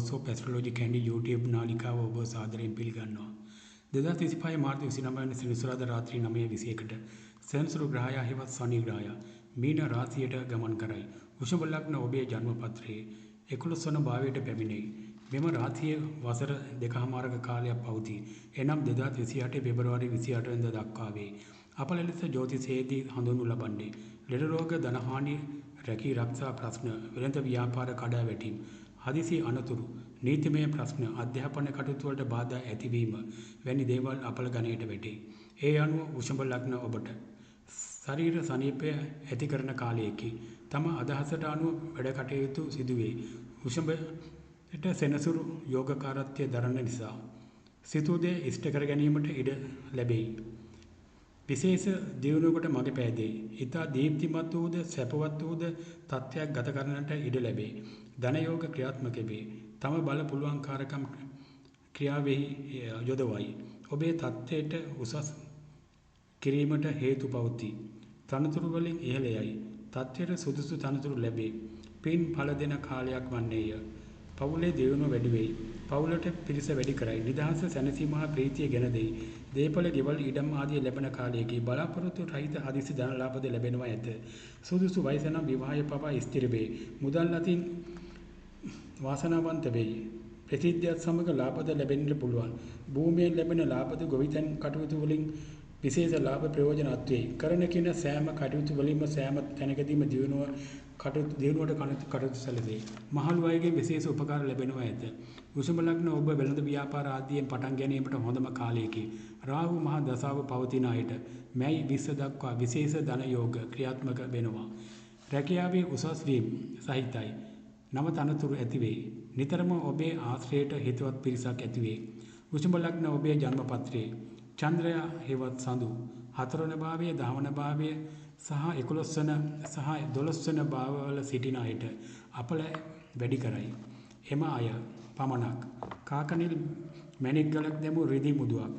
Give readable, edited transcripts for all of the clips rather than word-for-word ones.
House of Astrology Candy YouTube නාලිකාව ඔබ සාදරයෙන් පිළිගන්නවා. 2025 මාර්තු 29 වෙනි සෙනසුරාදා රාත්‍රී 9:21ට සෙනසුරු ග්‍රහය හෙවත් ශනි ග්‍රහය මීන රාශියට ගමන් කරයි. වෘෂභ ලග්න ඔබේ ජන්ම පත්‍රයේ 11 වන භාවයට පැමිණෙයි. මෙම රාශිය වසර 2කමාරක කාලයක් පවතී. එනම් 2028 පෙබරවාරි 28 වෙනිදා දක්වා වේ. අපල ලෙස ජ්‍යොතිෂයේදී හඳුන්වනු ලබන්නේ ලෙඩ රෝග ධනහානි රැකී රක්ෂා ප්‍රශ්න වෙළඳ ව්‍යාපාර කඩාවැටීම් හදිසි අනතුරු නීතිමය ප්‍රශ්න අධ්‍යාපන කටයුතු වලට බාධා ඇතිවීම වැනි දේවල් අපල ගණයට වැටේ. ඒ අනුව වෘෂභ ලග්න ඔබට ශරීර සනීපය ඇති කරන කාලයකි. තම අදහසට අනුව වැඩ කටයුතු සිදුවේ. වෘෂභයට සෙනසුරු යෝගකාරත්වය දරන නිසා සිතූ දේ ඉෂ්ට කර ගැනීමට ඉඩ ලැබෙයි. විශේෂ දියුණුවකට මඟ පෑදේ. ඉතා දීප්තිමත් වූද සැපවත් වූද තත්ත්වයක් ගත කරන්නට ඉඩ ලැබේ. ධනයෝග ක්‍රියාත්මක වේ. තම බල පුළුවන්කාරකම් ක්‍රියාවෙහි යොදවයි. ඔබේ තත්ත්වයට උසස් කිරීමට හේතු පවතී. තනතුරු වලින් ඉහළ යයි. තත්ත්වයට සුදුසු තනතුරු ලැබේ. පින් ඵල දෙන කාලයක් වන්නේය. පවුලේ දියුණුව වැඩි වෙයි. පවුලට පිරිස වැඩි කරයි. නිදහස සැනසීම හා ප්‍රීතිය ගෙන දෙයි. දේපල ගෙවල් ඉඩම් ආදී ලැබෙන කාලයකී බලාපොරොත්තු රහිත හදිසි ධන ලාභද ලැබෙනවා ඇත. සුදුසු වයස නම් විවාහය පවා ස්ථිර වේ. මුදල් අතින් වාසනාවන්ත වෙයි. ප්‍රසිද්ධියත් සමග ලාභද ලැබෙන්නට පුළුවන්. භූමියෙන් ලැබෙන ලාභද ගොවිතැන් කටයුතු වලින් විශේෂ ලාභ ප්‍රයෝජන අත්වේ. කරන කින සෑම කටයුතු වලින්ම සෑම තැනකදීම දියුණුවට කටයුතු සැලසේ. මහලු අයගේ විශේෂ උපකාර ලැබෙනවා ඇත. වෘෂභ ලග්න ඔබ වෙළඳ ව්‍යාපාර ආදියෙන් පටන් ගැනීමට හොඳම කාලයකි. රාහු මහ දසාව පවතින අයට මැයි 20 දක්වා විශේෂ ධන යෝග ක්‍රියාත්මක වෙනවා. රැකියාවේ උසස් වීම සහිතයි. නව තනතුරු ඇතිවේ. නිතරම ඔබේ ආශ්‍රයයට හිතවත් පිරිසක් ඇතිවේ. වෘෂභ ලග්න ඔබේ ජන්ම පත්‍රයේ චන්ද්‍රයා හෙවත් සඳු 4 වන භාවයේ 10 වන භාවයේ සහ 11 වන සහ 12 වන භාවවල සිටින අයට අපල වැඩි කරයි. එම අය පමණක් කාකනිල් මැණික් ගලක් දැමූ රිදී මුදුවක්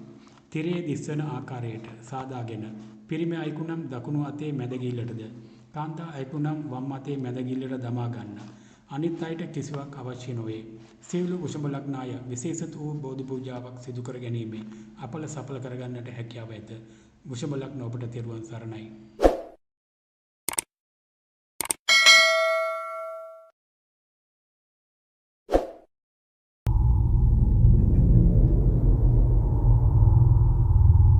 තිරයේ දිස්වන ආකාරයට සාදාගෙන පිරිමි අයෙකු නම් දකුණු අතේ මැද ගිල්ලටද කාන්තා අයෙකු නම් වම් අතේ මැද ගිල්ලට දමා ගන්න. අනිත් අයට කිසිවක් අවශ්‍ය නොවේ. සියලු වෘෂභ ලග්න අය විශේෂිත වූ බෝධි පූජාවක් සිදු කර ගැනීමෙන් අපල සඵල කරගන්නට හැකියාව ඇත. වෘෂභ ලග්න ඔබට තෙරුවන් සරණයි.